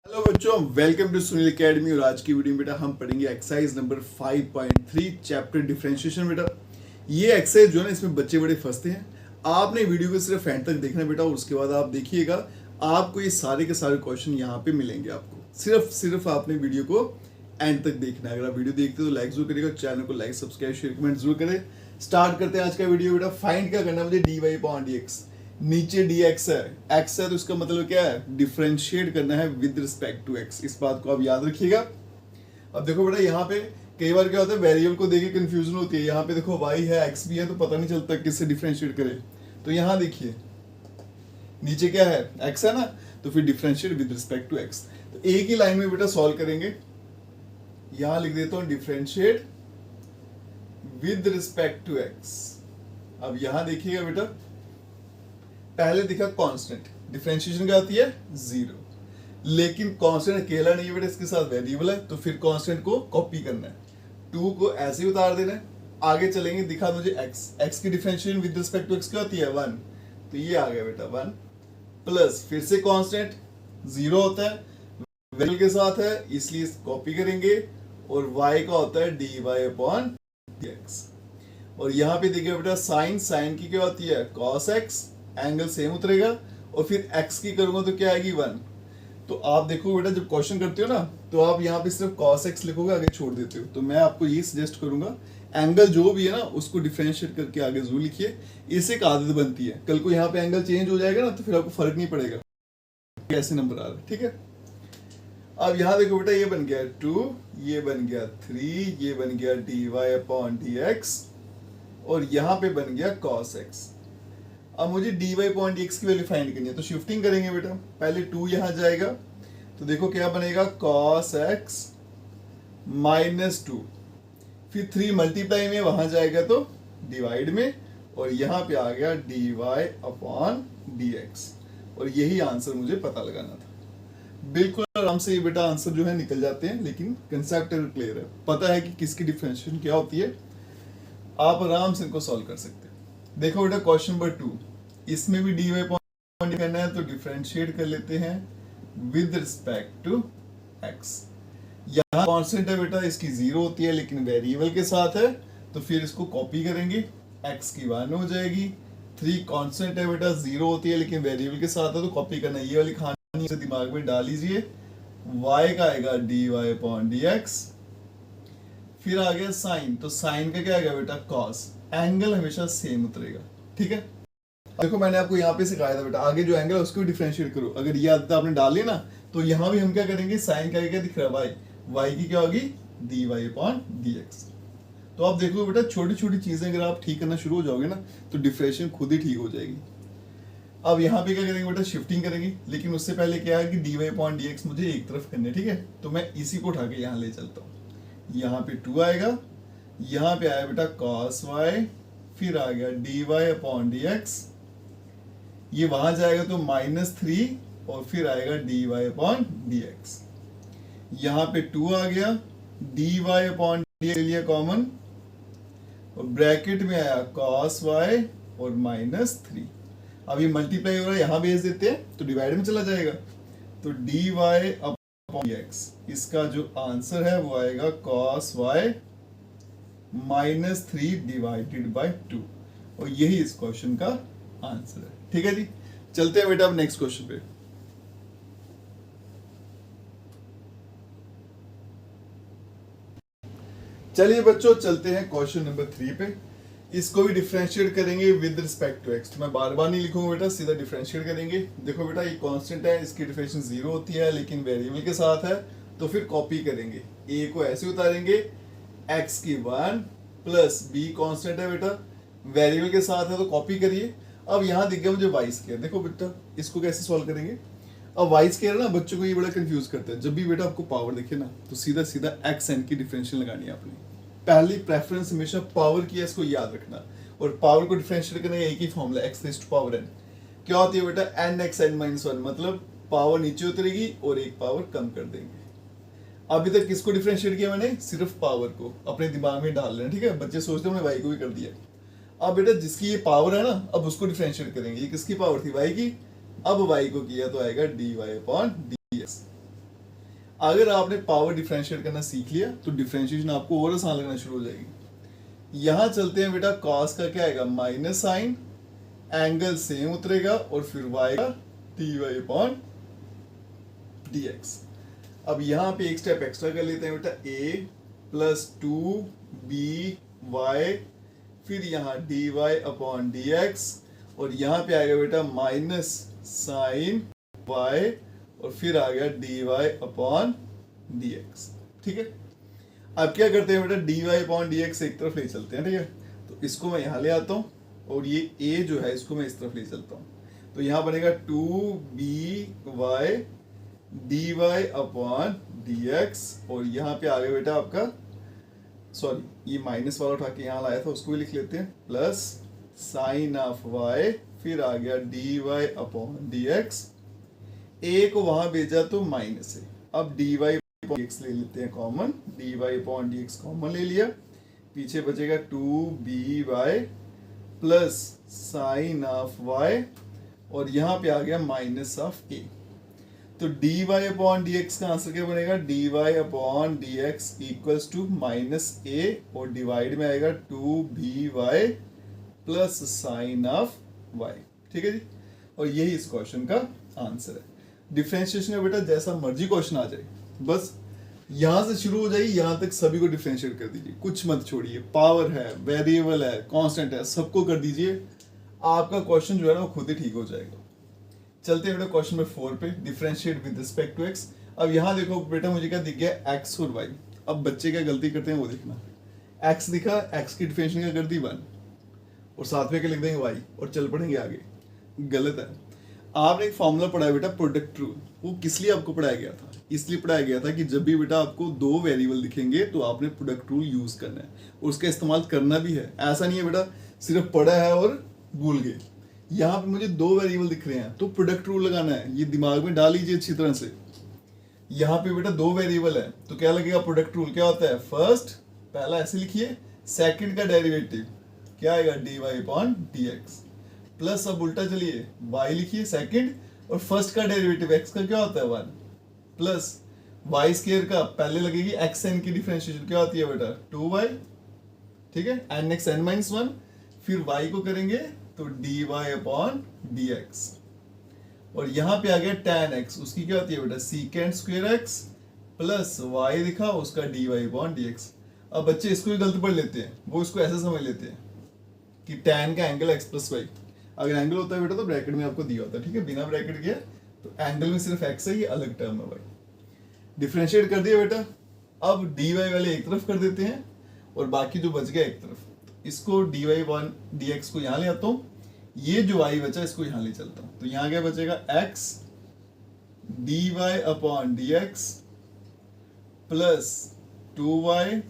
Hello बच्चों, welcome to Sunil academy. और आज की वीडियो में बेटा हम पढ़ेंगे एक्सरसाइज नंबर 5.3 चैप्टर डिफरेंशिएशन। बेटा ये एक्सरसाइज जो है ना, इसमें बच्चे बड़े फंसते हैं। आपने वीडियो को सिर्फ एंड तक देखना बेटा, और उसके बाद आप देखिएगा आपको ये सारे के सारे क्वेश्चन यहाँ पे मिलेंगे। आपको सिर्फ आपने वीडियो को एंड तक देखना है। अगर आप वीडियो देखते हो तो लाइक जरूर करिएगा, चैनल को लाइक सब्सक्राइब शेयर कमेंट जरूर करें। स्टार्ट करते हैं आज का वीडियो। बेटा फाइंड क्या करना है मुझे, d y upon d x. नीचे dx है, x है तो इसका मतलब क्या है, डिफरेंशिएट करना है विद रिस्पेक्ट टू x। इस बात को आप याद रखिएगा। अब देखो बेटा, यहाँ पे कई बार क्या होता है, वेरिएबल को देखे कंफ्यूजन होती है। यहाँ पे देखो y है x भी है, तो पता नहीं चलता किससे डिफरेंशिएट करे। तो यहाँ देखिए नीचे क्या है, x है ना, तो फिर differentiate with respect to x। तो एक ही लाइन में बेटा सॉल्व करेंगे। यहाँ लिख देता हूँ differentiate with respect to x। अब यहाँ देखिएगा बेटा, पहले दिखा कांस्टेंट, डिफरेंशिएशन क्या आती है, जीरो। लेकिन कांस्टेंट अकेला नहीं है बेटा, इसके साथ वेरिएबल है, तो फिर कांस्टेंट को कॉपी करना है, 2 को ऐसे ही उतार देना है। आगे चलेंगे, दिखा मुझे x की differentiation with respect to x क्या होती है, 1। तो ये आ गया बेटा 1 प्लस फिर से कांस्टेंट जीरो होता है, वेरिएबल के साथ है इसलिए कॉपी करेंगे, और y का होता है dy अपॉन dx। और यहाँ पे देखिए बेटा साइन की क्या होती है, cos x, एंगल सेम उतरेगा, और फिर x की करूंगा तो क्या आएगी, 1। तो आप देखो बेटा, जब क्वेश्चन करते हो ना, तो आप यहाँ पे सिर्फ cos x लिखोगे, आगे छोड़ देते हो। तो मैं आपको ये सजेस्ट करूंगा, एंगल जो भी है ना उसको डिफरेंशिएट करके आगे जरूर लिखिए। इससे एक आदत बनती है, कल को यहाँ पे एंगल चेंज हो जाएगा ना, तो फिर आपको फर्क नहीं पड़ेगा कैसे नंबर आ रहा है, ठीक है। अब यहाँ देखो बेटा, ये बन गया 2, ये बन गया 3, ये बन गया dy अपॉन dx, और यहाँ पे बन गया cos x। अब मुझे dy अपॉन dx की वैल्यू फाइंड करनी है, तो शिफ्टिंग करेंगे बेटा। पहले 2 यहाँ जाएगा, तो देखो क्या बनेगा, cos x माइनस 2। फिर 3 मल्टीप्लाई में वहां जाएगा तो डिवाइड में, और यहाँ पे आ गया dy अपॉन dx। और यही आंसर मुझे पता लगाना था। बिल्कुल आराम से ये बेटा आंसर जो है निकल जाते हैं, लेकिन कंसेप्ट क्लियर है, पता है कि किसकी डिफरेंशिएशन क्या होती है, आप आराम से इनको सॉल्व कर सकते हैं। देखो बेटा क्वेश्चन नंबर 2, इसमें भी dy अपॉन करना है, तो डिफरेंशिएट कर लेते हैं विद रिस्पेक्ट टू x। यहाँ कांस्टेंट है बेटा, इसकी जीरो होती है, लेकिन वेरिएबल के साथ है, तो फिर इसको कॉपी करेंगे, x की 1 हो जाएगी। 3 कांस्टेंट है बेटा, जीरो होती है, लेकिन वेरिएबल के साथ है, तो कॉपी करना, ये वाली कहानी से दिमाग में डाल लीजिए। y का आएगा dy अपॉन dx। फिर आ गया साइन, तो साइन का क्या आएगा बेटा, cos। एंगल हमेशा सेम उतरेगा, ठीक है। देखो मैंने आपको यहाँ पे सिखाया था बेटा, आगे जो एंगल है उसको डिफरेंशिएट करो। अगर ये आदत आपने डाल ली ना, तो यहाँ भी हम क्या करेंगे, साइन का क्या दिख रहा है, y की क्या होगी, dy अपॉन dx। तो आप देखो बेटा, छोटी छोटी चीजें अगर आप ठीक करना शुरू हो जाओगे ना, तो डिफरेंशिएशन खुद ही ठीक हो जाएगी। अब यहाँ पे क्या करेंगे बेटा, शिफ्टिंग करेंगे, लेकिन उससे पहले क्या है कि dy अपॉन dx मुझे एक तरफ करने, ठीक है। तो मैं इसी को उठा के यहाँ ले चलता हूँ। यहाँ पे 2 आएगा, यहाँ पे आया बेटा cos y, फिर आ गया dy अपॉन dx, ये वहां जाएगा तो -3, और फिर आएगा dy अपॉन dx। यहाँ पे 2 आ गया, dy अपॉन dx ले लिया कॉमन, और ब्रैकेट में आया cos y और -3। अब ये मल्टीप्लाई हो रहा है, यहाँ भेज देते हैं तो डिवाइड में चला जाएगा, तो dy अपॉन dx, इसका जो आंसर है वो आएगा cos y -3 डिवाइडेड बाय 2। और यही इस क्वेश्चन का आंसर है, ठीक है जी। चलते हैं बेटा अब नेक्स्ट क्वेश्चन पे। चलिए बच्चों, चलते हैं क्वेश्चन नंबर 3 पे। इसको भी डिफरेंशिएट करेंगे विद रिस्पेक्ट टू x। तो मैं बार बार नहीं लिखूंगा बेटा, सीधा डिफरेंशिएट करेंगे। देखो बेटा, ये कांस्टेंट है, इसकी डिफरेंशिएशन जीरो होती है, लेकिन वेरिएबल के साथ है, तो फिर कॉपी करेंगे। a को ऐसे उतारेंगे, x की 1 प्लस b कांस्टेंट है बेटा, वेरिएबल के साथ है, तो कॉपी करिए। अब यहाँ दिख गया मुझे वाई स्क्वायर। देखो बेटा, इसको कैसे सॉल्व करेंगे। अब वाई स्क्वायर ना, बच्चों को ये बड़ा कंफ्यूज करता है। जब भी बेटा आपको पावर दिखे ना, तो सीधा सीधा एक्स एन की डिफरेंशियल लगानी है आपने। पहली प्रेफरेंस हमेशा पावर की है, इसको याद रखना। और पावर को डिफरेंशिएट करने का एक ही formula, x raise to power n. क्या होती है बेटा, एन एक्स एन माइनस 1, मतलब पावर नीचे उतरेगी और एक पावर कम कर देंगे। अभी तक किसको डिफरेंशिएट किया मैंने, सिर्फ पावर को। अपने दिमाग में डाल लेना, ठीक है। बच्चे सोचते हैं हमने वाई को भी कर दिया। अब बेटा जिसकी ये पावर है ना, अब उसको डिफरेंशिएट करेंगे। ये किसकी पावर थी, वाई की। अब वाई को किया तो आएगा dy अपॉन dx। अगर आपने पावर डिफरेंशिएट करना सीख लिया तो डिफरेंशिएशन आपको और आसान लगना शुरू हो जाएगी। यहां चलते हैं बेटा, कॉस का क्या आएगा माइनस साइन, एंगल सेम उतरेगा और फिर y का dy अपॉन dx। अब यहाँ पे एक स्टेप एक्स्ट्रा कर लेते हैं बेटा, a प्लस 2by, फिर यहाँ dy अपॉन dx, और यहाँ पे आ गया बेटा माइनस साइन y, और फिर आ गया dy अपॉन dx। ठीक है, अब क्या करते हैं बेटा, dy अपॉन dx एक तरफ ले चलते हैं। ठीक है, तो इसको मैं यहाँ ले आता हूँ और ये a जो है इसको मैं इस तरफ ले चलता हूँ, तो यहाँ बनेगा 2by dy अपॉन dx, और यहाँ पे आ गया बेटा आपका, सॉरी ये माइनस वाला उठा के यहाँ लाया था उसको भी लिख लेते हैं, प्लस साइन ऑफ y, फिर आ गया dy अपॉन dx, a को वहां भेजा तो माइनस है, अब dy अपॉन dx ले लेते हैं common, dy upon dx common ले लिया, पीछे बचेगा 2by plus sign of y, और यहाँ पे आ गया माइनस ऑफ a। तो dy अपॉन dx का आंसर क्या बनेगा, dy upon dx equals to minus a, और डिवाइड में आएगा 2by plus sign of y। ठीक है जी, और यही इस क्वेश्चन का आंसर है। डिफरेंशिएशन में बेटा जैसा मर्जी क्वेश्चन आ जाए, बस यहां से शुरू हो जाइए, यहां तक सभी को डिफरेंशिएट कर दीजिए, कुछ मत छोड़िए। पावर है, वेरिएबल है, कांस्टेंट है, सबको कर दीजिए, आपका क्वेश्चन जो है ना वो खुद ही ठीक हो जाएगा। चलते हैं बेटा क्वेश्चन नंबर 4 पे, differentiate with respect to x। अब यहाँ देखो बेटा मुझे क्या दिख गया, x और y। अब बच्चे क्या गलती करते हैं वो देखना, x दिखा, x की डिफरेंशिएशन क्या कर दी 1, और साथ में क्या लिख देंगे y, और चल पड़ेंगे आगे। गलत है। आपने एक फॉर्मूला पढ़ा है बेटा, प्रोडक्ट रूल। वो किस लिए आपको पढ़ाया गया था, इसलिए पढ़ाया गया था कि जब भी बेटा आपको दो वेरिएबल दिखेंगे तो आपने प्रोडक्ट रूल यूज करना है, और उसका इस्तेमाल करना भी है। ऐसा नहीं है बेटा सिर्फ पढ़ा है और भूल गए। यहाँ पे मुझे दो वेरिएबल दिख रहे हैं तो प्रोडक्ट रूल लगाना है, ये दिमाग में डाल लीजिए अच्छी तरह से। यहाँ पे बेटा दो वेरिएबल है तो क्या लगेगा, प्रोडक्ट रूल क्या होता है, फर्स्ट पहला ऐसे लिखिए, सेकंड का डेरिवेटिव क्या आएगा, dy अपॉन dx, प्लस अब उल्टा चलिए, y लिखिए सेकंड, और फर्स्ट का डेरिवेटिव x का क्या होता है 1, प्लस y स्क्वायर का पहले लगेगी xn की डिफरेंशिएशन क्या होती है बेटा 2y। ठीक है, nx n माइनस 1, फिर y को करेंगे तो dy अपॉन dx, और यहाँ पे आ गया tan x, उसकी क्या होती है बेटा secant square x, plus y दिखा उसका dy अपॉन dx। अब बच्चे इसको भी गलत पढ़ लेते हैं, वो इसको ऐसे समझ लेते हैं कि tan का एंगल x प्लस y, अगर एंगल होता है बेटा तो ब्रैकेट में आपको दिया होता है। ठीक है, बिना ब्रैकेट के तो एंगल में सिर्फ x है, ये अलग टर्म है भाई। डिफरेंशिएट कर दिया बेटा, अब dy वाले एक तरफ कर देते हैं और बाकी जो बच गया एक तरफ, इसको dy वन dx को यहाँ ले आता हूँ, ये जो y बचा इसको यहाँ ले चलता हूँ, तो यहाँ क्या बचेगा x dy upon dx plus 2y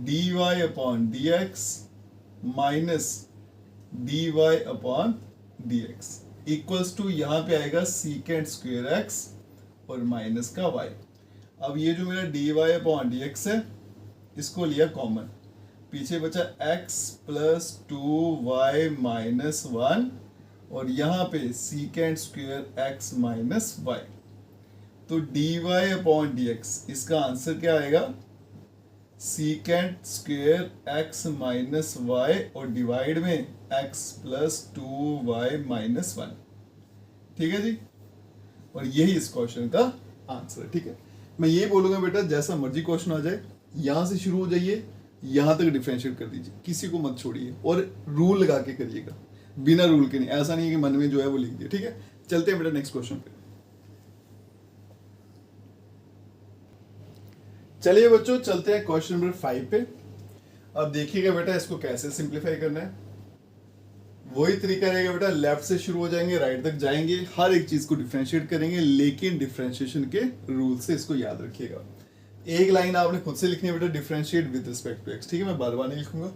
dy upon dx minus dy upon dx equals to यहाँ पे आएगा सीकेंट स्क्वायर x और माइनस का y। अब ये जो मेरा dy अपॉन dx है इसको लिया कॉमन, पीछे बचा x प्लस 2y माइनस 1, और यहाँ पे secant square x minus y। तो dy अपॉन dx इसका आंसर क्या आएगा, secant square x minus y और डिवाइड में x प्लस 2y माइनस 1। ठीक है जी, और यही इस क्वेश्चन का आंसर है। ठीक है, मैं ये बोलूंगा बेटा जैसा मर्जी क्वेश्चन आ जाए, यहां से शुरू हो जाइए, यहां तक डिफरेंशिएट कर दीजिए, किसी को मत छोड़िए, और रूल लगा के करिएगा, बिना रूल के नहीं। ऐसा नहीं है कि मन में जो है वो लिख दिया। ठीक है, चलते हैं बेटा नेक्स्ट क्वेश्चन पे। चलिए बच्चों चलते हैं क्वेश्चन नंबर 5 पे। अब देखिएगा बेटा इसको कैसे सिंप्लीफाई करना है। वही तरीका रहेगा बेटा, लेफ्ट से शुरू हो जाएंगे, राइट तक जाएंगे, हर एक चीज को डिफरेंशिएट करेंगे, लेकिन डिफरेंशिएशन के रूल से इसको याद रखिएगा। एक लाइन आपने खुद से लिखनी है बेटा, differentiate with respect to x. ठीक है, मैं बार बार नहीं लिखूंगा।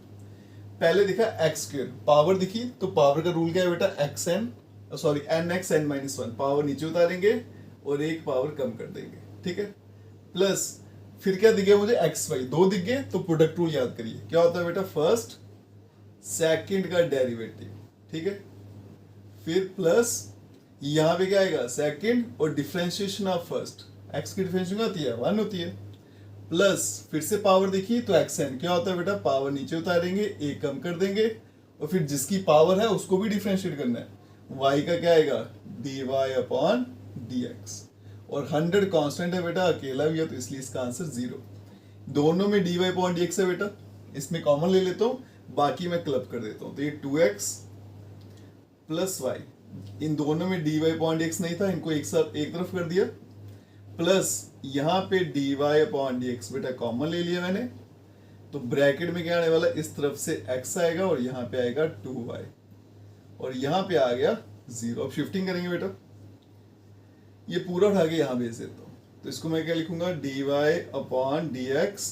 पहले दिखा एक्स स्क्वायर, पावर दिखी तो पावर का रूल क्या है बेटा, x n sorry n x n minus 1, power नीचे उतारेंगे और एक पावर कम कर देंगे। ठीक है, प्लस फिर क्या दिख गया मुझे, एक्स वाई, दो दिख गए तो प्रोडक्ट रूल याद करिए, क्या होता है बेटा, फर्स्ट सेकंड का डेरिवेटिव। ठीक है, फिर प्लस यहाँ पे क्या आएगा, सेकंड और डिफरेंशिएशन ऑफ फर्स्ट, एक्स की डिफरेंशिएशन क्या होती है 1 होती है। प्लस फिर से पावर देखिए तो एक्स एन क्या होता है बेटा, पावर नीचे उतारेंगे, एक कम कर देंगे और फिर जिसकी पावर है उसको भी डिफरेंशिएट करना है। y का क्या आएगा dy अपॉन dx, और 100 कांस्टेंट है बेटा, अकेला भी है तो इसलिए इसका आंसर 0। दोनों में dy अपॉन dx है बेटा, इसमें कॉमन ले लेता हूँ, बाकी मैं क्लब कर देता हूँ, तो ये 2x प्लस y, इन दोनों में dy अपॉन dx नहीं था, इनको एक साथ एक तरफ कर दिया, प्लस यहाँ पे dy अपॉन dx बेटा कॉमन ले लिया मैंने, तो ब्रैकेट में क्या आने वाला है, इस तरफ से x आएगा और यहाँ पे आएगा 2y, और यहाँ पे आ गया 0। अब शिफ्टिंग करेंगे बेटा, ये पूरा उठा के यहाँ भेज देता हूँ, तो इसको मैं क्या लिखूंगा dy अपॉन dx,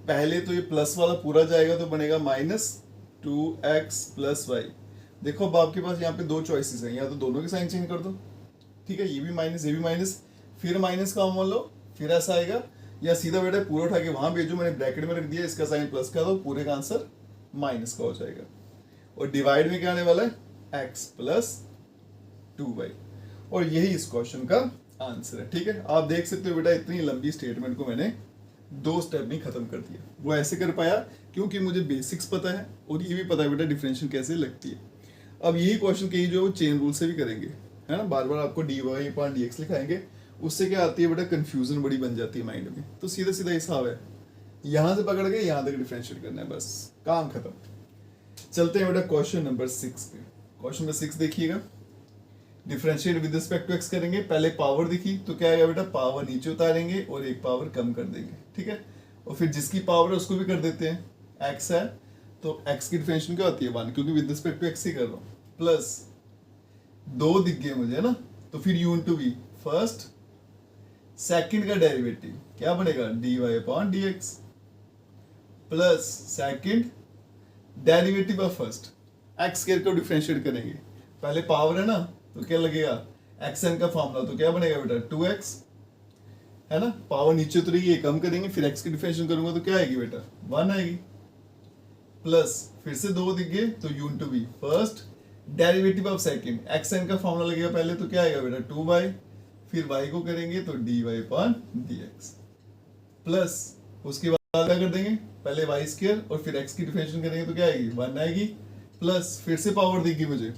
पहले तो ये प्लस वाला पूरा जाएगा तो बनेगा माइनस 2x प्लस y। देखो अब आपके पास यहाँ पे दो चॉइसेस हैं, या तो दोनों के साइन चेंज कर दो, ठीक है, ये भी माइनस ये भी माइनस, फिर माइनस का मान लो, फिर ऐसा आएगा, या सीधा बेटा पूरा उठा के वहां भेजो, मैंने ब्रैकेट में रख दिया, इसका साइन प्लस का दो, पूरे का आंसर माइनस का हो जाएगा। और डिवाइड में क्या आने वाला है x प्लस 2y, और यही इस क्वेश्चन का आंसर है। ठीक है, आप देख सकते हो बेटा इतनी लंबी स्टेटमेंट को मैंने 2 स्टेप में खत्म कर दिया। वो ऐसे कर पाया क्योंकि मुझे बेसिक्स पता है और ये भी पता है बेटा डिफरेंशियल कैसे लगती है। अब यही क्वेश्चन कहीं जो चेन रूल से भी करेंगे, है ना, बार बार आपको dy अपॉन dx लिखाएंगे, उससे क्या आती है बेटा कंफ्यूजन बड़ी बन जाती है माइंड में, तो सीधा सीधा हिसाब है, यहां से पकड़ के यहां तक डिफरेंशिएट करना है, बस काम खत्म। चलते हैं बेटा क्वेश्चन नंबर 6 पे। क्वेश्चन नंबर 6 देखिएगा, differentiate with respect to x करेंगे, पहले पावर दिखी तो क्या आएगा बेटा, पावर नीचे उतारेंगे और एक पावर कम कर देंगे, ठीक है, और फिर जिसकी पावर है उसको भी कर देते हैं, एक्स है तो एक्स की डिफरेंशिएशन क्या होती है 1, क्योंकि विद रिस्पेक्ट टू एक्स ही कर रहा हूँ, प्लस 2 दिख गए मुझे, है ना, तो फिर u into v, first second का डेरिवेटिव क्या बनेगा dy upon dx, plus second derivative of first, x square को डिफरेंशिएट करेंगे, पहले पावर है ना तो क्या लगेगा xn का फॉर्मूला, तो क्या बनेगा बेटा 2x, है ना, पावर नीचे उतरेगी, ये कम करेंगे, फिर x की डिफरेंशिएशन करूंगा तो क्या आएगी बेटा 1 आएगी, प्लस फिर से 2 दिख गए तो u into v, first derivative of second, xn का फॉर्मूला लगेगा पहले तो क्या आएगा बेटा 2y, फिर y को करेंगे तो dy अपॉन dx, प्लस उसके बाद क्या कर देंगे, पहले y स्क्वायर और फिर x की डिफरेंशिएशन करेंगे तो क्या आएगी 1 आएगी, प्लस फिर से पावर देगी मुझे,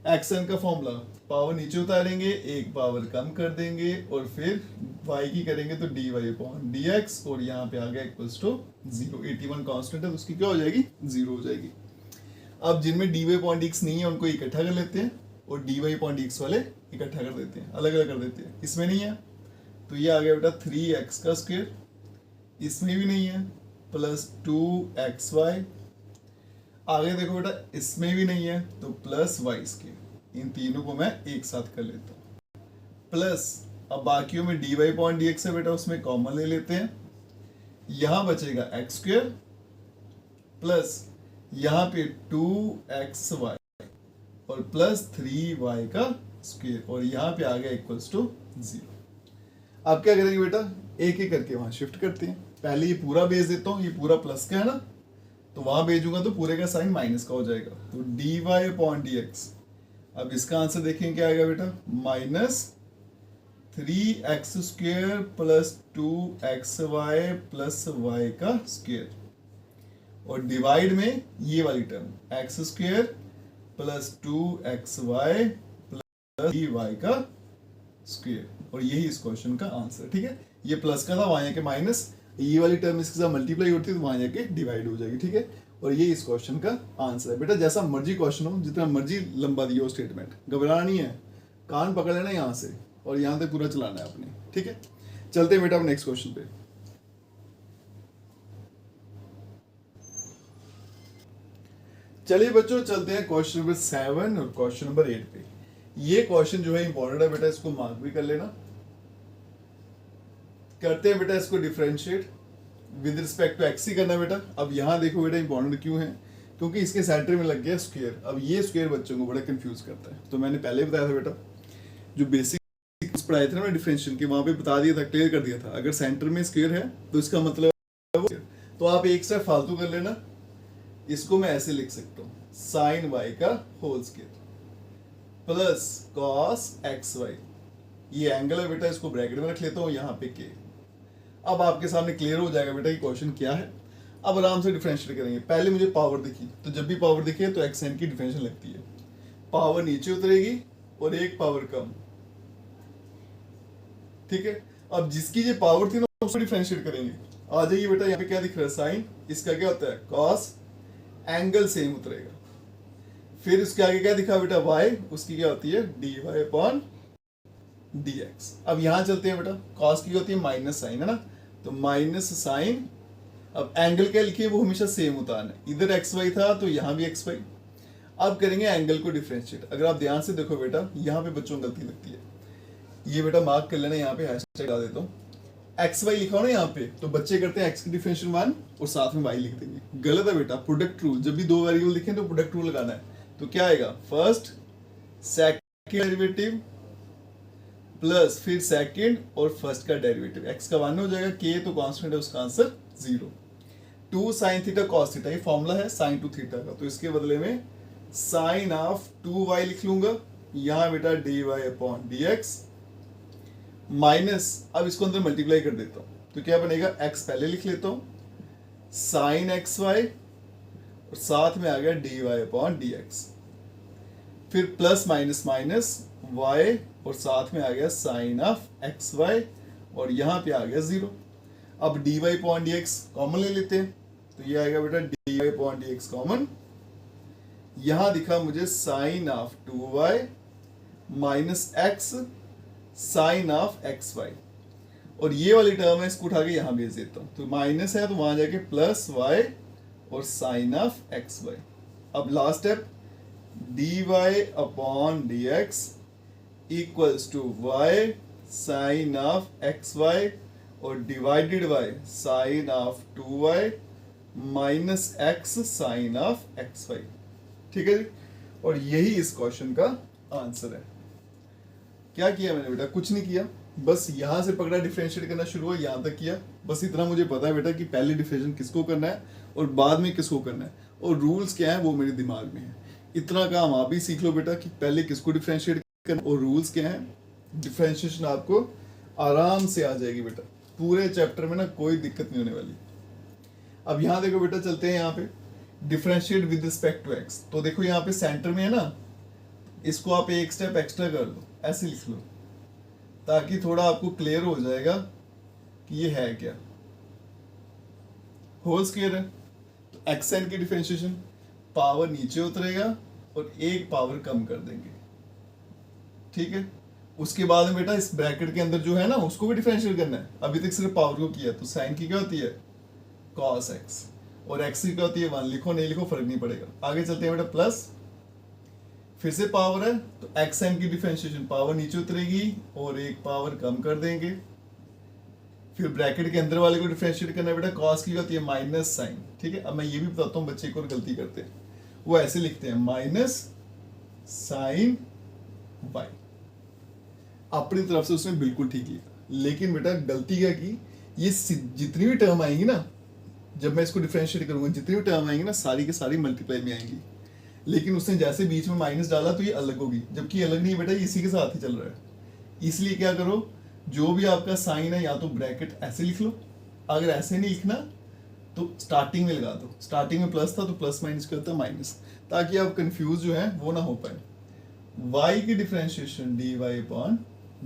xn का फॉर्मूला, पावर नीचे उतारेंगे, एक पावर कम कर देंगे और फिर y की करेंगे तो dy अपॉन dx, और यहाँ पे आ गया इक्वल्स टू 0। 81 कांस्टेंट है तो उसकी क्या हो जाएगी 0 हो जाएगी। अब जिनमें dy अपॉन dx नहीं है उनको इकट्ठा कर लेते हैं और dy अपॉन dx वाले इकट्ठा कर देते हैं, अलग अलग कर देते हैं, इसमें नहीं है तो ये आ गया बेटा 3x का स्क्वायर, इसमें भी नहीं है, प्लस 2xy, आगे देखो बेटा इसमें भी नहीं है तो प्लस y स्क्वायर, इन तीनों को मैं एक साथ कर लेता हूँ, प्लस अब बाकियों में dy अपॉन dx है बेटा, उसमें कॉमन ले लेते हैं, यहां बचेगा x स्क्वायर, प्लस यहाँ पे 2xy और प्लस 3y का स्क्वायर, और यहाँ पे आ गया इक्वल्स टू 0। अब क्या करेंगे बेटा, एक एक करके वहां शिफ्ट करते हैं, पहले ये पूरा भेज देता हूँ, ये पूरा प्लस का है ना, तो वहां भेजूंगा तो पूरे का साइन माइनस का हो जाएगा, तो dy अपॉन dx, अब इसका आंसर देखें क्या आएगा बेटा, minus 3x square plus 2xy plus y का स्क्वायर, और डिवाइड में ये वाली term x square plus 2xy plus 3y का स्क्वायर, और यही इस क्वेश्चन का आंसर। ठीक है, ये प्लस का था, वहां जाके माइनस, ये वाली टर्म इसके साथ मल्टीप्लाई होती है तो वहां जाके डिवाइड हो जाएगी। ठीक है, और ये इस क्वेश्चन का आंसर है। बेटा जैसा मर्जी क्वेश्चन हो, जितना मर्जी लंबा दिया हो स्टेटमेंट, घबराना नहीं है, कान पकड़ लेना यहाँ से और यहाँ तक पूरा चलाना है अपने। ठीक है, चलते हैं बेटा अब नेक्स्ट क्वेश्चन पे। चलिए बच्चों चलते हैं क्वेश्चन नंबर 7 और क्वेश्चन नंबर 8 पे। ये क्वेश्चन जो है इंपॉर्टेंट है बेटा, इसको मार्क भी कर लेना। करते हैं बेटा इसको differentiate with respect to x ही करना है बेटा। अब यहाँ देखो बेटा इंपॉर्टेंट क्यों है, क्योंकि इसके सेंटर में लग गया स्क्वायर। अब ये स्क्वायर बच्चों को बड़ा कंफ्यूज करता है, तो मैंने पहले बताया था बेटा, जो बेसिक पढ़ाए थे ना डिफरेंशियल के, वहां पे बता दिया था, क्लियर कर दिया था, अगर सेंटर में स्क्वायर है तो इसका मतलब तो आप एक स्टेप फालतू कर लेना। इसको मैं ऐसे लिख सकता हूँ, साइन वाई का whole square plus cos x y ये एंगल है बेटा, इसको ब्रैकेट में रख लेता हूँ, यहाँ पे के। अब आपके सामने क्लियर हो जाएगा बेटा कि क्वेश्चन क्या है। अब आराम से डिफरेंशिएट करेंगे। पहले मुझे पावर दिखी, तो जब भी पावर दिखे तो एक्स एन की डिफरेंशियल लगती है, पावर नीचे उतरेगी और एक पावर कम, ठीक है। अब जिसकी ये पावर थी ना उसको डिफरेंशिएट करेंगे। आ जाइए बेटा, यहाँ पे क्या दिख रहा है, साइन, इसका क्या होता है कॉस, एंगल सेम उतरेगा। फिर उसके आगे क्या दिखा बेटा, वाई, उसकी क्या होती है d y upon d x. अब यहां चलते हैं बेटा, कॉस की होती है माइनस साइन, है ना, तो माइनस साइन। अब एंगल क्या लिखिए, वो हमेशा सेम उतारना है, इधर एक्स वाई था तो यहाँ भी एक्स वाई। अब करेंगे एंगल को डिफरेंशिएट। अगर आप ध्यान से देखो बेटा, यहाँ पे बच्चों को गलती लगती है, ये बेटा मार्क कर लेना, यहाँ पे हैशटैग डाल देता हूँ, एक्स वाई लिखा हो ना यहाँ पे, तो बच्चे करते हैं एक्स की डिफरेंशियल 1 और साथ में वाई लिख देंगे। गलत है बेटा, प्रोडक्ट रूल, जब भी दो वेरिएबल लिखें तो प्रोडक्ट रूल लगाना है। तो क्या आएगा, फर्स्ट सेकंड डेरिवेटिव प्लस फिर सेकंड और फर्स्ट का डेरिवेटिव, एक्स का 1 हो जाएगा, के तो कांस्टेंट है, उसका answer 0। 2 sine theta cos theta, ये फॉर्मूला है साइन टू थीटा का, तो इसके बदले में साइन ऑफ 2y लिख लूंगा, यहां बेटा dy अपॉन dx माइनस, अब इसको अंदर मल्टीप्लाई कर देता हूं तो क्या बनेगा, x पहले लिख लेता हूं साइन एक्स वाई और साथ में आ गया dy अपॉन dx, फिर प्लस माइनस माइनस y और साथ में आ गया साइन ऑफ एक्स वाई और यहां पे आ गया 0। अब dy अपॉन dx कॉमन ले लेते हैं, तो ये आएगा बेटा dy अपॉन dx कॉमन, यहां दिखा मुझे sine of 2y minus x sine of x y, और ये वाली टर्म है इसको उठा के यहां भेज देता हूं, तो माइनस है तो वहां जाके प्लस वाई और साइन ऑफ एक्स वाई। अब last step, dy upon dx equals to y sine of x y और divided by sine of 2y minus x sine of x y, ठीक है जी। और यही इस क्वेश्चन का आंसर है। क्या किया मैंने बेटा, कुछ नहीं किया, बस यहां से पकड़ा डिफरेंशिएट करना शुरू हुआ, यहां तक किया, बस इतना मुझे पता है बेटा कि पहले डिफरेंशिएट किसको करना है और बाद में किसको करना है, और रूल्स क्या है वो मेरे दिमाग में है। इतना काम आप भी सीख लो बेटा कि पहले किसको डिफरेंशिएट करना और रूल्स क्या है, डिफरेंशिएशन आपको आराम से आ जाएगी बेटा, पूरे चैप्टर में ना कोई दिक्कत नहीं होने वाली। अब यहाँ देखो बेटा, चलते हैं यहाँ पे differentiate with respect to x, तो देखो यहाँ पे सेंटर में है ना, इसको आप एक स्टेप एक्स्ट्रा कर लो, ऐसे लिख लो, ताकि थोड़ा आपको क्लियर हो जाएगा कि ये है क्या। होल स्क्वायर है तो एक्स एन की डिफरेंशिएशन, पावर नीचे उतरेगा और एक पावर कम कर देंगे, ठीक है। उसके बाद में बेटा इस ब्रैकेट के अंदर जो है ना उसको भी डिफरेंशिएट करना है। अभी तक सिर्फ पावर को किया, तो साइन की क्या होती है cos x और x की क्या होती है 1, लिखो नहीं लिखो फर्क नहीं पड़ेगा। आगे चलते हैं बेटा, प्लस फिर से पावर है तो एक्स एन की डिफरेंशिएशन, पावर नीचे उतरेगी और एक पावर कम कर देंगे। फिर ब्रैकेट के अंदर वाले को डिफरेंशिएट करना है बेटा, cos की होती है माइनस साइन, ठीक है। अब मैं ये भी बताता हूँ बच्चे को गलती करते हैं, वो ऐसे लिखते हैं माइनस साइन y, अपनी तरफ से उसने बिल्कुल ठीक लिखा, लेकिन बेटा गलती क्या की, ये जितनी भी टर्म आएंगी ना, जब मैं इसको डिफरेंशिएट करूंगा, जितनी भी टर्म आएंगी ना सारी के सारी मल्टीप्लाई में आएंगी, लेकिन उसने जैसे बीच में माइनस डाला तो ये अलग होगी, जबकि अलग नहीं बेटा, ये इसी के साथ ही चल रहा है। इसलिए क्या करो, जो भी आपका साइन है या तो ब्रैकेट ऐसे लिख लो, अगर ऐसे नहीं लिखना तो स्टार्टिंग में लगा दो, स्टार्टिंग में प्लस था तो प्लस माइनस क्या होता है माइनस, ताकि आप कंफ्यूज जो है वो ना हो पाए। y की डिफरेंशिएशन dy अपॉन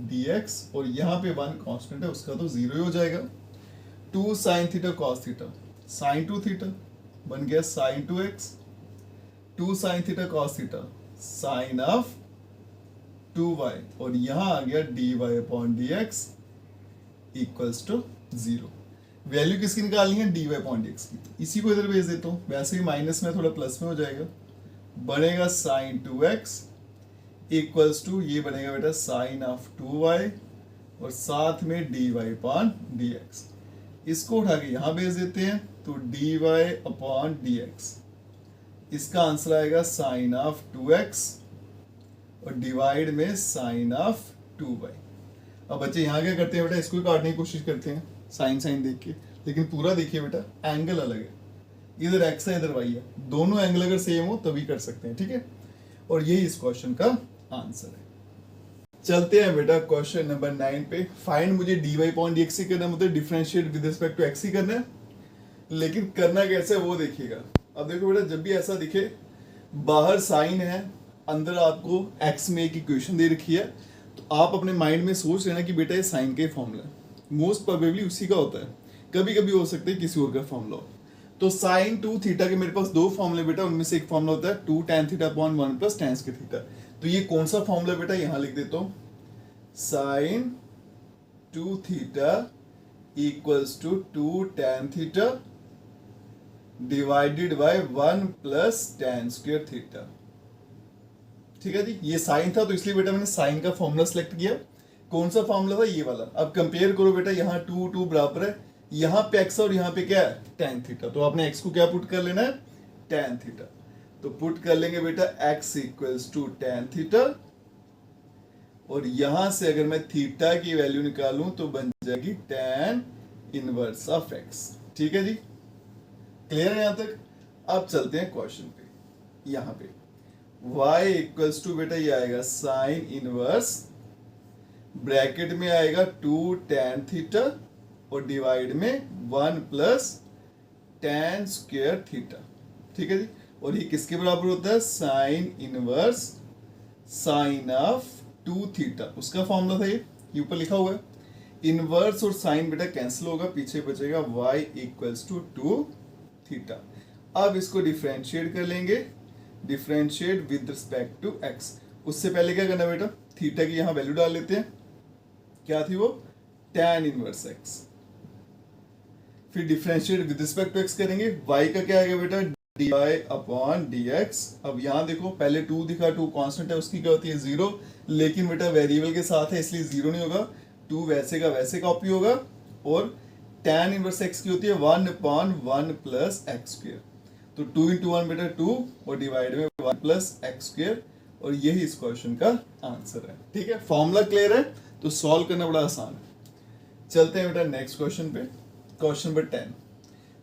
dx, और यहाँ पे 1 कांस्टेंट है उसका तो 0 ही हो जाएगा। 2 sine theta cos theta, sine 2 theta बन गया sine 2x, 2 sine theta cos theta sine of 2y, और यहां आ गया dy upon dx equals to 0। Value किसकी निकालनी है, dy अपॉन dx की, इसी को इधर भेज देता हूं, वैसे ही माइनस में थोड़ा प्लस में हो जाएगा, बनेगा साइन 2x इक्वल्स टू, ये बनेगा बेटा साइन ऑफ 2y और साथ में dy अपॉन dx, इसको उठा के यहां भेज देते हैं तो dy अपॉन dx, इसका आंसर आएगा साइन ऑफ 2x और डिवाइड में साइन ऑफ 2y। अब बच्चे यहाँ क्या करते हैं बेटा, इसको ही काटने की कोशिश करते हैं साइन साइन देख के, लेकिन पूरा देखिए बेटा एंगल अलग है, इधर x है इधर y है, दोनों एंगल अगर सेम हो तभी कर सकते हैं, ठीक है। और यही इस क्वेश्चन का आंसर है। चलते हैं बेटा क्वेश्चन नंबर 9 पे। फाइंड मुझे dy अपॉन dx ही करना है, मतलब differentiate with respect to x ही करना है, लेकिन करना कैसे वो देखिएगा। अब देखो बेटा, जब भी ऐसा दिखे, बाहर साइन है, अंदर आपको x में एक इक्वेशन दे रखी है, तो आप अपने माइंड में सोच लेना कि बेटा ये साइन का ही फॉर्मूला है, मोस्ट प्रोबेबली उसी का होता है, कभी कभी हो सकता है किसी और का फॉर्मूला हो। तो साइन 2 थीटा के मेरे पास दो फॉर्मूले बेटा, उनमें से एक फॉर्मूला होता है 2 tan theta upon 1 plus tan square theta. तो ये कौन सा फॉर्मूला बेटा, यहाँ लिख देता हूँ, sine 2 theta equals to 2 tan theta divided by 1 plus tan square theta. ठीक है जी, ये साइन था तो इसलिए बेटा मैंने साइन का फॉर्मूला सेलेक्ट किया। कौन सा फॉर्मूला था, ये वाला। अब कंपेयर करो बेटा, यहाँ 2 2 बराबर है, यहाँ पे x और यहाँ पे क्या है, tan थीटा। तो आपने x को क्या पुट कर लेना है, tan थीटा। तो पुट कर लेंगे बेटा x equals to tan theta, और यहां से अगर मैं थीटा की वैल्यू निकालूं तो बन जाएगी tan इनवर्स ऑफ x। ठीक है जी, क्लियर है यहां तक। अब चलते हैं क्वेश्चन पे। यहां पे y इक्वल्स टू बेटा ये आएगा साइन इनवर्स, ब्रैकेट में आएगा 2 tan थीटा और डिवाइड में 1 प्लस tan स्क्वायर थीटा। ठीक है जी, और ये किसके बराबर होता है, sine inverse sine of 2 theta, उसका फॉर्मूला था ये ऊपर लिखा हुआ है। इनवर्स और साइन बेटा कैंसिल होगा, पीछे बचेगा y इक्वल्स टू 2 थीटा। अब इसको डिफरेंशिएट कर लेंगे, differentiate with respect to x। उससे पहले क्या करना बेटा, थीटा की यहां वैल्यू डाल लेते हैं, क्या थी वो, tan इनवर्स x। फिर differentiate with respect to x करेंगे, y का क्या आएगा बेटा, dy अपॉन dx। अब यहाँ देखो, पहले 2 दिखा, 2 कांस्टेंट है, उसकी क्या होती है 0, लेकिन बेटा वेरिएबल के साथ है इसलिए 0 नहीं होगा, 2 वैसे का वैसे कॉपी होगा, और tan इनवर्स x की होती है 1 अपॉन 1 प्लस एक्स स्क्वायर। तो 2 इंटू 1 बेटा 2 और डिवाइड में 1 प्लस एक्स स्क्वायर, और यही इस क्वेश्चन का आंसर है। ठीक है, फॉर्मूला क्लियर है तो सॉल्व करना बड़ा आसान है। चलते हैं बेटा नेक्स्ट क्वेश्चन पे। Question number 10।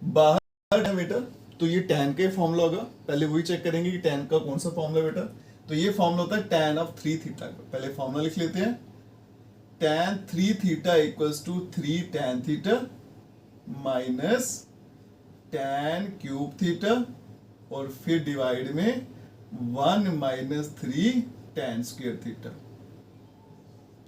बाहर है बेटा, तो ये tan का फॉर्मूला होगा, पहले वही चेक करेंगे कि tan का कौन सा फॉर्मूला बेटा। तो ये फॉर्मूला होता है tan ऑफ 3 थीटा का। पहले फॉर्मूला लिख लेते हैं, tan 3 theta equals to 3 tan theta minus tan cube theta, और फिर डिवाइड में 1 माइनस 3 tan स्क्वायर थीटा।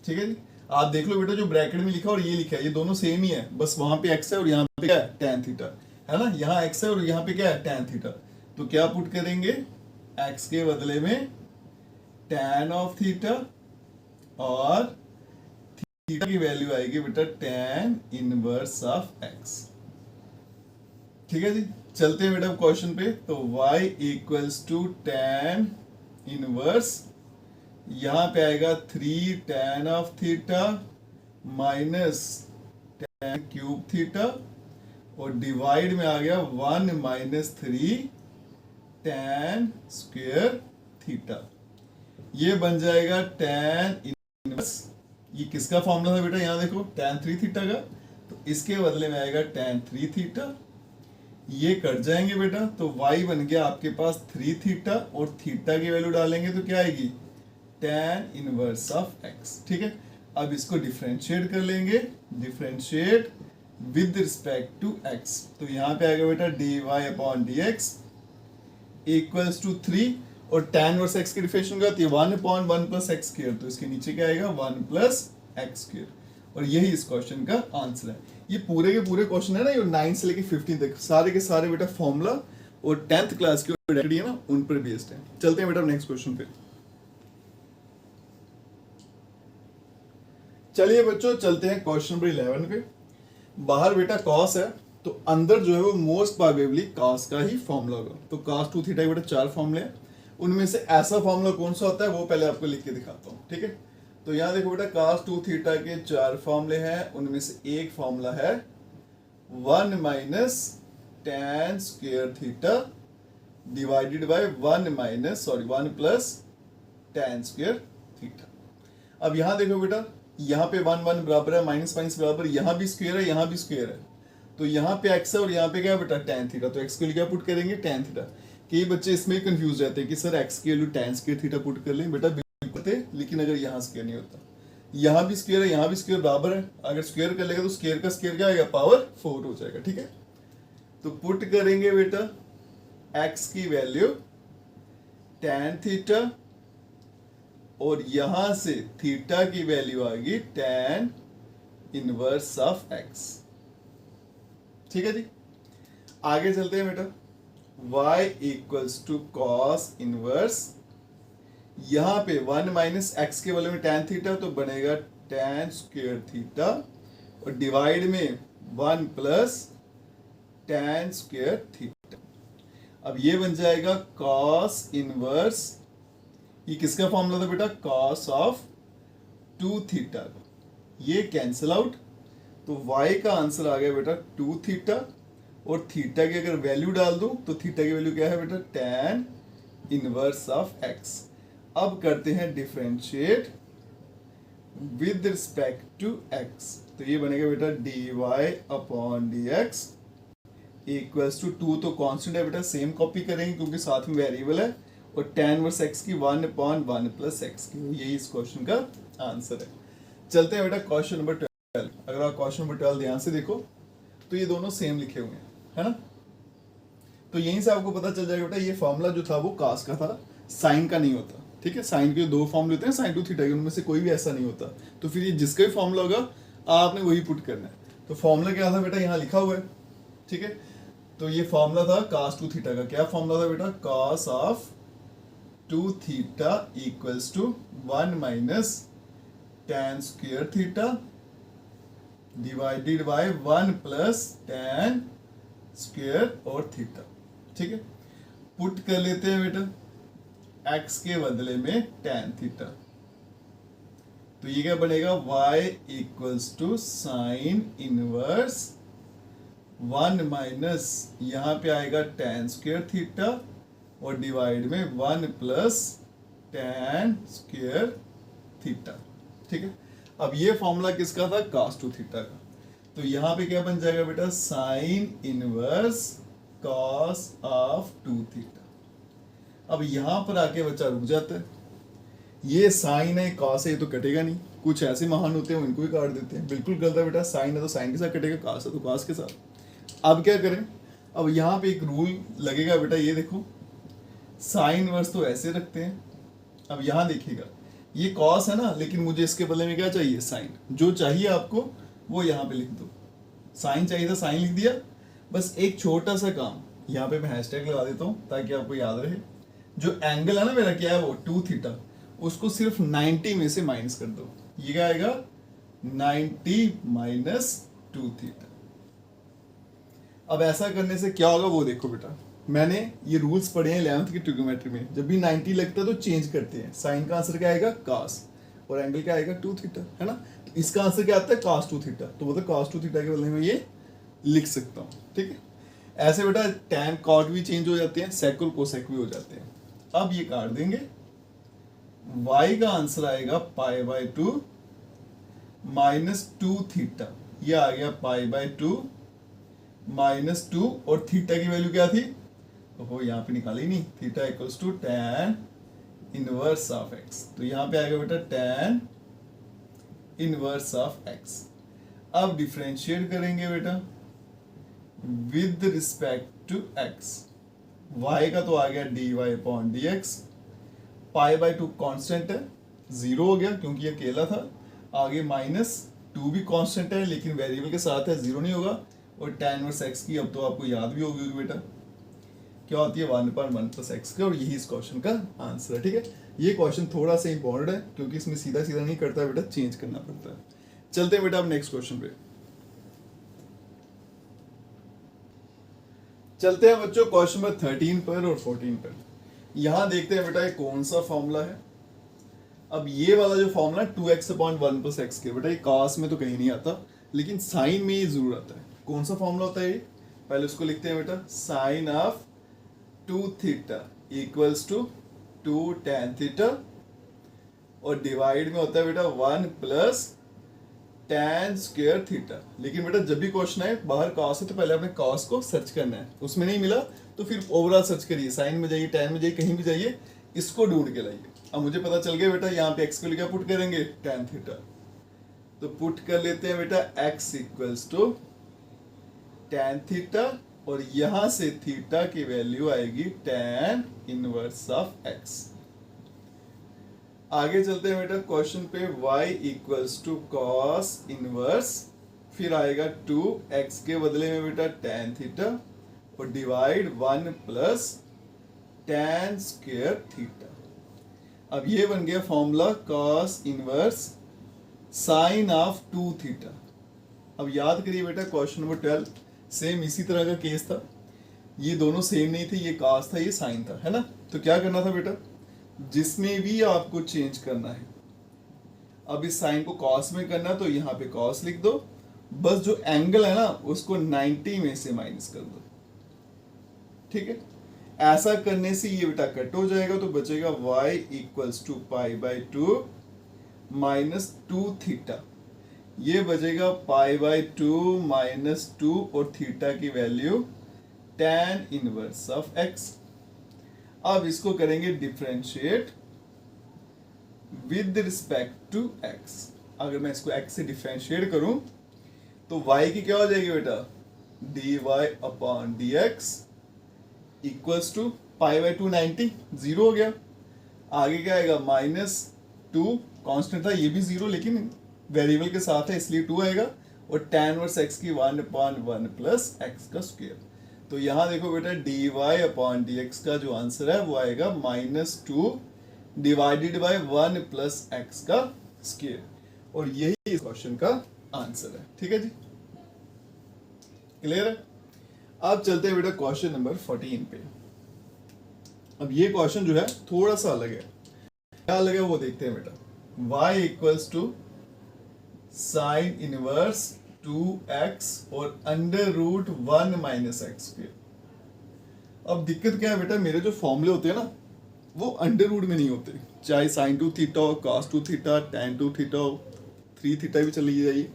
ठीक है जी, आप देख लो बेटा, जो ब्रैकेट में लिखा और ये लिखा है, ये दोनों सेम ही है, बस वहां पे x है और यहाँ पे क्या है, tan थीटा है ना, यहाँ x है और यहाँ पे क्या है, tan थीटा। तो क्या पुट करेंगे, x के बदले में tan ऑफ थीटा, और थीटा की वैल्यू आएगी बेटा tan इनवर्स ऑफ x। ठीक है जी, चलते हैं बेटा क्वेश्चन पे। तो y equals to tan inverse, यहां पे आएगा 3 tan of theta minus tan cube theta, और डिवाइड में आ गया 1 माइनस 3 tan स्क्वायर थीटा। ये बन जाएगा tan इनवर्स, ये किसका फॉर्मूला था बेटा, यहां देखो tan 3 थीटा का, तो इसके बदले में आएगा tan 3 थीटा। ये कट जाएंगे बेटा, तो y बन गया आपके पास 3 थीटा, और थीटा की वैल्यू डालेंगे तो क्या आएगी, tan इनवर्स ऑफ x। ठीक है, अब इसको डिफरेंशिएट कर लेंगे, differentiate with respect to x। तो यहाँ पे आएगा बेटा dy upon dx equals to 3, और tan इनवर्स x की डिफरेंशिएशन क्या होती है, 1 अपॉन 1 प्लस एक्स स्क्वायर। तो इसके नीचे क्या आएगा, 1 प्लस एक्स स्क्वायर, और यही इस क्वेश्चन का आंसर है। ये पूरे के पूरे क्वेश्चन है ना, ये 9 से लेके 15 तक सारे के सारे बेटा फॉर्मूला और 10th क्लास की आइडेंटिटी है ना, उन पर बेस्ड है। चलते हैं बेटा नेक्स्ट क्वेश्चन पे। चलिए बच्चों, चलते हैं क्वेश्चन नंबर 11 पे। बाहर बेटा cos है, तो अंदर जो है वो मोस्ट प्रोबेबली cos का ही फॉर्मूला होगा। तो cos 2 थीटा के बेटा 4 फॉर्मूले हैं, उनमें से ऐसा फॉर्मूला कौन सा होता है वो पहले आपको लिख के दिखाता हूँ। ठीक है, तो यहाँ देखो बेटा cos 2 थीटा के 4 फॉर्मूले हैं, उनमें से एक फॉर्मूला है 1 minus tan square theta divided by 1 plus tan square theta. अब यहाँ देखो बेटा, यहाँ पे 1 1 बराबर है, माइनस माइनस बराबर, यहाँ भी स्क्वायर है, यहाँ भी स्क्वायर है, तो यहाँ पे x है और यहाँ पे क्या है बेटा tan थीटा। तो x के लिए क्या पुट करेंगे, tan थीटा। कई बच्चे इसमें कंफ्यूज रहते हैं कि सर x की value tan square theta put कर लें, बेटा लेकिन अगर यहाँ स्क्वायर नहीं होता, यहाँ भी स्क्वायर है, यहाँ भी स्क्वायर बराबर है, अगर स्क्वायर कर लेगा तो स्क्वायर का स्क्वायर क्या आएगा, पावर 4 हो जाएगा। ठीक है, तो पुट करेंगे बेटा x की वैल्यू tan थीटा और यहां से थीटा की वैल्यू आ गई tan इनवर्स ऑफ x। ठीक है जी, आगे चलते हैं बेटा। y equals to cos inverse, यहां पे 1 माइनस एक्स के वाले में tan थीटा तो बनेगा tan स्क्वायर थीटा और डिवाइड में 1 प्लस tan स्क्वायर थीटा। अब ये बन जाएगा cos इनवर्स, ये किसका फॉर्मूला था बेटा, cos ऑफ 2 थीटा का, ये कैंसिल आउट, तो y का आंसर आ गया बेटा 2 थीटा और थीटा की अगर वैल्यू डाल दूं तो थीटा की वैल्यू क्या है बेटा, tan इनवर्स ऑफ x। अब करते हैं differentiate with respect to x, तो ये बनेगा बेटा dy upon dx equals to 2 तो कांस्टेंट है बेटा, सेम कॉपी करेंगे क्योंकि साथ में वेरिएबल है, और tan इनवर्स x की 1 अपॉन 1 प्लस x की, यही इस क्वेश्चन का आंसर है। चलते हैं बेटा क्वेश्चन नंबर 12। अगर आप क्वेश्चन नंबर 12 ध्यान से देखो तो ये दोनों सेम लिखे हुए हैं, है ना, तो यहीं से आपको पता चल जाएगा बेटा ये फॉर्मूला जो था वो कास का था, साइन का नहीं होता। ठीक है, साइन के दो फॉर्मूले होते हैं, साइन 2 थीटा के, उनमें से कोई भी ऐसा नहीं होता, तो फिर ये जिसका भी फॉर्मूला होगा आपने वही पुट करना है। तो फॉर्मूला क्या था बेटा, यहाँ लिखा हुआ है। ठीक है, तो ये फॉर्मूला था cos 2 थीटा का, क्या फॉर्मूला था बेटा, cos of 2 theta equals to 1 minus tan square theta divided by 1 plus tan square और थीटा। ठीक है, पुट कर लेते हैं बेटा x के बदले में tan थीटा, तो ये क्या बनेगा, y equals to sine inverse 1 minus यहाँ पे आएगा tan स्क्वायर थीटा और डिवाइड में 1 प्लस tan स्क्वायर थीटा। ठीक है, अब ये फॉर्मूला किसका था, cos 2 थीटा का, तो यहाँ पे क्या बन जाएगा बेटा, sine inverse cos of 2 theta. अब यहां पर आके बच्चा रुक जाता है, ये साइन है कॉस है, ये तो कटेगा नहीं, कुछ ऐसे महान होते हैं इनको ही काट देते हैं, बिल्कुल गलत है बेटा, साइन है तो साइन के साथ कटेगा, कॉस है तो कॉस के साथ। अब क्या करें, अब यहाँ पे एक रूल लगेगा बेटा, ये देखो साइन वर्स तो ऐसे रखते हैं, अब यहाँ देखिएगा ये कॉस है ना, लेकिन मुझे इसके बदले में क्या चाहिए, साइन, जो चाहिए आपको वो यहाँ पे लिख दो, साइन चाहिए था साइन लिख दिया। बस एक छोटा सा काम, यहाँ पे मैं हैशटैग लगा देता हूँ ताकि आपको याद रहे, जो एंगल है ना मेरा क्या है वो 2 थीटा, उसको सिर्फ 90 में से माइनस कर दो, ये क्या आएगा 90 माइनस 2 थीटा। अब ऐसा करने से क्या होगा वो देखो बेटा, मैंने ये रूल्स पढ़े हैं 11th की ट्रिग्नोमेट्री में, जब भी 90 लगता है तो चेंज करते हैं, साइन का आंसर क्या आएगा cos और एंगल क्या आएगा 2 थीटा, है ना, तो इसका आंसर क्या आता है cos 2 थीटा, तो मतलब cos 2 थीटा के बदले में ये लिख सकता हूँ। ठीक है, ऐसे बेटा tan cot भी चेंज हो जाते हैं, sec और cosec भी हो जाते हैं। अब ये काट देंगे, y का आंसर आएगा पाई बाय 2 माइनस 2 थीटा, ये आ गया पाई बाय 2 माइनस 2 और थीटा की वैल्यू क्या थी, तो यहाँ पे निकाली नहीं, theta equals to tan inverse of x, तो यहाँ पे आएगा बेटा tan इनवर्स ऑफ x। अब डिफरेंशिएट करेंगे बेटा with respect to x, y का तो आ गया dy upon dx, pi by 2 constant है, 0 हो गया क्योंकि ये अकेला था, आगे माइनस 2 भी कांस्टेंट है लेकिन वेरिएबल के साथ है, 0 नहीं होगा, और tan इनवर्स x की अब तो आपको याद भी होगी बेटा क्या होती है, 1 अपॉन 1 प्लस x का, और यही इस क्वेश्चन का आंसर है। ठीक है, ये क्वेश्चन थोड़ा सा इंपॉर्टेंट है क्योंकि इसमें सीधा सीधा नहीं करता बेटा, चेंज करना पड़ता है। चलते हैं बेटा अब नेक्स्ट क्वेश्चन पे, चलते हैं बच्चों क्वेश्चन नंबर 13 पर और 14 पर। यहां देखते हैं बेटा ये कौन सा फॉर्मूला है। अब ये वाला जो formula 2x upon 1 plus x के, बेटा ये cos में तो कहीं नहीं आता, लेकिन साइन में ये जरूर आता है। कौन सा फॉर्मूला होता है ये, पहले उसको लिखते हैं बेटा, sine of 2 theta equals to 2 tan theta और डिवाइड में होता है बेटा 1 प्लस tan स्क्वायर थीटा। लेकिन बेटा जब भी क्वेश्चन आए बाहर cos है तो पहले अपने cos को सर्च करना है, उसमें नहीं मिला तो फिर ओवरऑल सर्च करिए, साइन में जाइए, tan में जाइए, कहीं भी जाइए, इसको ढूंढ के लाइए। अब मुझे पता चल गया बेटा यहाँ पे x को लिए क्या पुट करेंगे, tan थीटा। तो पुट कर लेते हैं बेटा x equals to tan theta, और यहां से थीटा की वैल्यू आएगी tan इनवर्स ऑफ x। आगे चलते हैं बेटा क्वेश्चन पे, y equals to cos inverse, फिर आएगा 2x के बदले में बेटा tan थीटा, और divide 1 plus tan square theta. अब ये बन गया formula cos inverse sine of 2 theta. अब याद करिए बेटा क्वेश्चन नंबर 12 सेम इसी तरह का केस था, ये दोनों सेम नहीं थे, ये cos था ये साइन था, है ना। तो क्या करना था बेटा, जिसमें भी आपको चेंज करना है, अब इस साइन को cos में करना तो यहाँ पे cos लिख दो, बस जो एंगल है ना उसको 90 में से माइनस कर दो, ठीक है। ऐसा करने से ये बेटा कट हो जाएगा, तो बचेगा y equals to pi by 2 minus 2 theta, ये बचेगा पाई बाई 2 माइनस 2 और थीटा की value tan inverse of x। अब इसको करेंगे differentiate with respect to x। अगर मैं इसको x से डिफरेंशिएट करूं तो y की क्या हो जाएगी बेटा, dy upon dx equals to pi by 2 90, zero हो गया। आगे क्या आएगा, माइनस 2 कांस्टेंट था ये भी जीरो, लेकिन वेरिएबल के साथ है इसलिए 2 आएगा, और tan वर्स x की 1 अपॉन 1 प्लस x का स्क्वायर। तो यहाँ देखो बेटा dy अपॉन dx का जो आंसर है वो आएगा -2 डिवाइडेड बाय 1 प्लस x का स्क्वायर, और यही इस क्वेश्चन का आंसर है, ठीक है जी, क्लियर है। अब चलते हैं बेटा क्वेश्चन नंबर 14 पे। अब ये क्वेश्चन जो है थोड़ा सा अलग है, क्या अलग है वो देखते हैं बेटा। y equals to sine inverse 2x और under root 1 minus x square. अब दिक्कत क्या है बेटा, मेरे जो फॉर्मूले होते हैं ना वो अंडर रूट में नहीं होते, चाहे साइन 2 थीटा हो, cos 2 थीटा, tan 2 थीटा हो, 3 थीटा भी चली जाइए,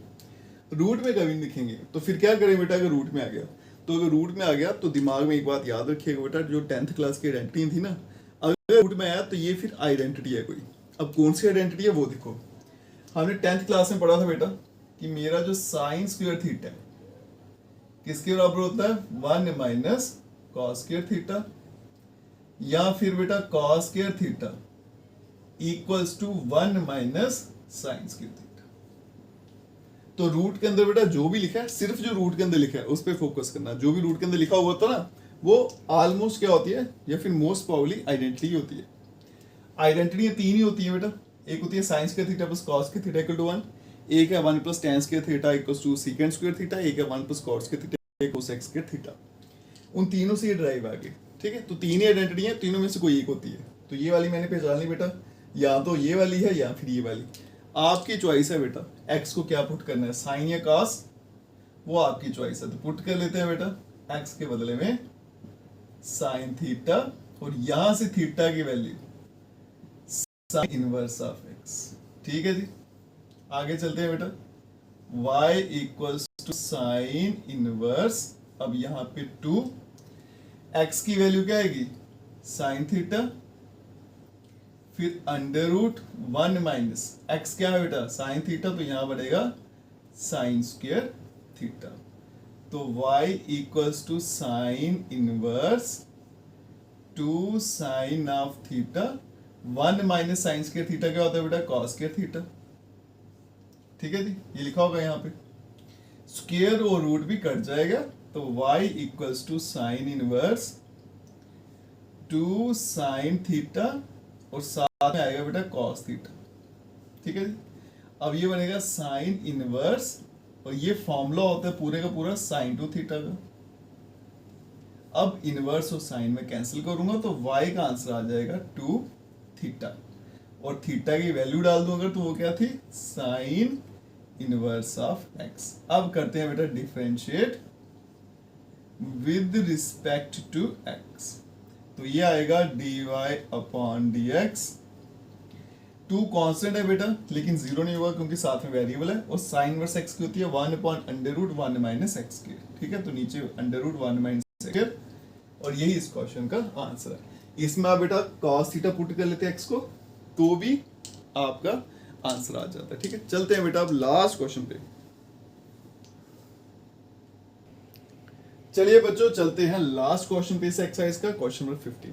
रूट में कभी नहीं दिखेंगे। तो फिर क्या करें बेटा, अगर रूट में आ गया तो, अगर रूट में आ गया तो दिमाग में एक बात याद रखिएगा बेटा, जो 10th क्लास की आइडेंटिटी थी ना, अगर रूट में आया तो ये फिर आइडेंटिटी है कोई। अब कौन सी आइडेंटिटी है वो देखो, हमने 10th क्लास में पढ़ा था बेटा कि मेरा जो साइन स्क्वायर थीटा है किसके बराबर होता है, 1 माइनस कॉस स्क्वायर थीटा, या फिर बेटा cos square theta equals to 1 minus sine square theta. तो रूट के अंदर बेटा जो भी लिखा है, सिर्फ जो रूट के अंदर लिखा है उस पर फोकस करना। जो भी रूट के अंदर लिखा हुआ था ना वो ऑलमोस्ट क्या होती है, या फिर मोस्ट प्रोबेबली आइडेंटिटी होती है। आइडेंटिटी 3 ही होती है बेटा, एक होती है sine square theta plus cos square theta equal to 1, एक है 1 plus tan square theta equals to second square theta, एक है 1 plus cos square theta equals x square theta. उन तीनों से ये ड्राइव आ गई, ठीक है। तो 3 ही आइडेंटिटी है, तीनों में से कोई एक होती है। तो ये वाली मैंने पहचान ली बेटा, या तो ये वाली है या फिर ये वाली, आपकी चॉइस है बेटा। x को क्या पुट करना है, साइन या cos, वो आपकी चॉइस है। तो पुट कर लेते हैं बेटा x के बदले में साइन थीटा, और यहां से थीटा की value sine inverse of x, ठीक है जी। आगे चलते हैं बेटा, y equals to sine inverse, अब यहां पे 2, x की वैल्यू क्या आएगी, साइन थीटा, फिर अंडर रूट 1 माइनस x क्या है बेटा, साइन थीटा, तो यहां बढ़ेगा साइन स्क्वायर थीटा। तो y equals to sine inverse 2 sine of theta, 1 minus sine square theta क्या होता है बेटा, कॉस स्क्वायर थीटा, ठीक है जी। ये लिखा होगा यहाँ पे, स्क्वायर और रूट भी कट जाएगा, तो y equals to sine inverse 2 sine theta, और साथ में आएगा बेटा कॉस थीटा, ठीक है जी। अब ये बनेगा साइन इनवर्स, और ये फॉर्मूला होता है पूरे का पूरा साइन 2 थीटा का। अब इनवर्स और साइन में कैंसिल करूंगा तो y का आंसर आ जाएगा 2 थीटा, और थीटा की वैल्यू डाल दूं अगर तो वो क्या थी, साइन इनवर्स ऑफ x। अब करते हैं बेटा differentiate with respect to x, तो ये आएगा dy अपॉन dx। 2 कांस्टेंट है बेटा, लेकिन जीरो नहीं होगा क्योंकि साथ में वेरिएबल है, और साइन इनवर्स x की होती है 1 upon under root 1 minus x square, ठीक है। तो नीचे under root 1 minus x square, और यही इस क्वेश्चन का आंसर है। इसमें आप बेटा cos थीटा पुट कर लेते हैं x को, तो भी आपका आंसर आ जाता है। ठीक है, चलते हैं बेटा अब लास्ट क्वेश्चन पे। चलिए बच्चों चलते हैं लास्ट क्वेश्चन पे इस एक्सरसाइज का, क्वेश्चन नंबर 15।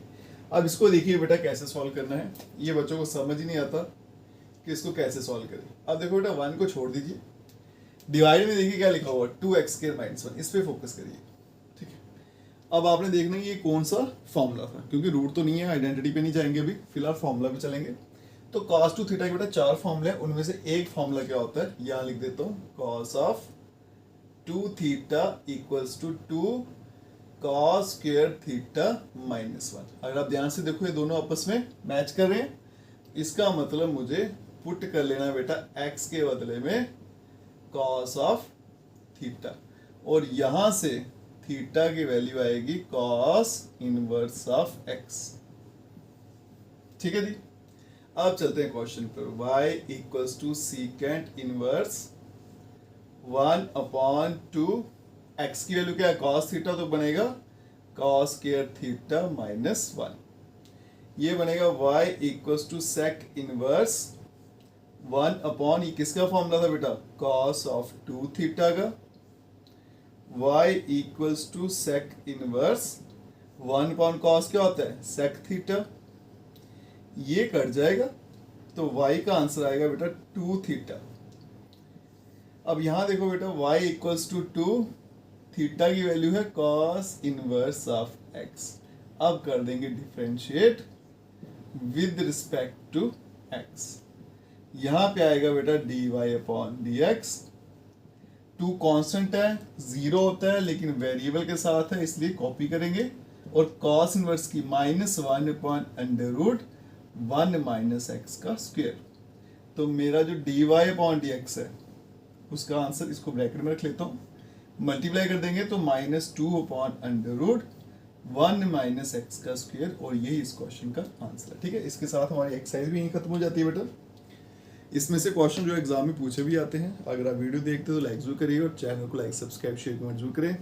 अब इसको देखिए बेटा कैसे सॉल्व करना है, ये बच्चों को समझ ही नहीं आता कि इसको कैसे सॉल्व करें। अब देखो बेटा 1 को छोड़ दीजिए, डिवाइड में देखिए क्या लिखा हुआ 2x²-1, इस पे फोकस करिए। ठीक है, अब आपने देखना है ये कौन सा फॉर्मूला था, क्योंकि रूट तो नहीं है, आइडेंटिटी पे नहीं जाएंगे अभी, फिलहाल फॉर्मूला पे चलेंगे। तो cos 2 थीटा के बेटा 4 फॉर्मूले हैं, उनमें से एक फॉर्मूला क्या होता है, यहाँ लिख देता हूँ, cos of 2 theta equals to 2 cos square theta -1। अगर आप ध्यान से देखो ये दोनों आपस में मैच कर रहे हैं, इसका मतलब मुझे पुट कर लेना बेटा x के बदले में cos ऑफ थीटा, और यहां से थीटा की वैल्यू आएगी cos इनवर्स ऑफ x। ठीक है जी, अब चलते हैं क्वेश्चन पर। y equals to secant inverse 1/2, x की वैल्यू क्या है cos थीटा, तो बनेगा cos स्क्वायर थीटा -1। ये बनेगा y equals to sec inverse 1/, ये किसका फॉर्मूला था बेटा, cos ऑफ 2 थीटा का। y equals to sec inverse 1/cos क्या होता है, सेक थीटा। ये कट जाएगा तो y का आंसर आएगा बेटा 2 थीटा। अब यहां देखो बेटा y इक्वल्स टू 2, थीटा की वैल्यू है cos इनवर्स ऑफ x। अब कर देंगे differentiate with respect to x। यहां पे आएगा बेटा dy/dx। 2 कांस्टेंट है, 0 होता है लेकिन वेरिएबल के साथ है, इसलिए कॉपी करेंगे, और cos इनवर्स की -1/√1 - x का स्क्वायर। तो मेरा जो dy/dx है उसका आंसर, इसको ब्रैकेट में रख लेता हूँ, मल्टीप्लाई कर देंगे तो -2/√1 - x का स्क्वायर, और यही इस क्वेश्चन का आंसर है। ठीक है, इसके साथ हमारी एक्सरसाइज भी यहीं खत्म हो जाती है बेटा। इसमें से क्वेश्चन जो एग्जाम में पूछे भी आते हैं, अगर आप वीडियो देखते हो तो लाइक जरूर करिए, और चैनल को लाइक सब्सक्राइब शेयर कमेंट जरूर करें।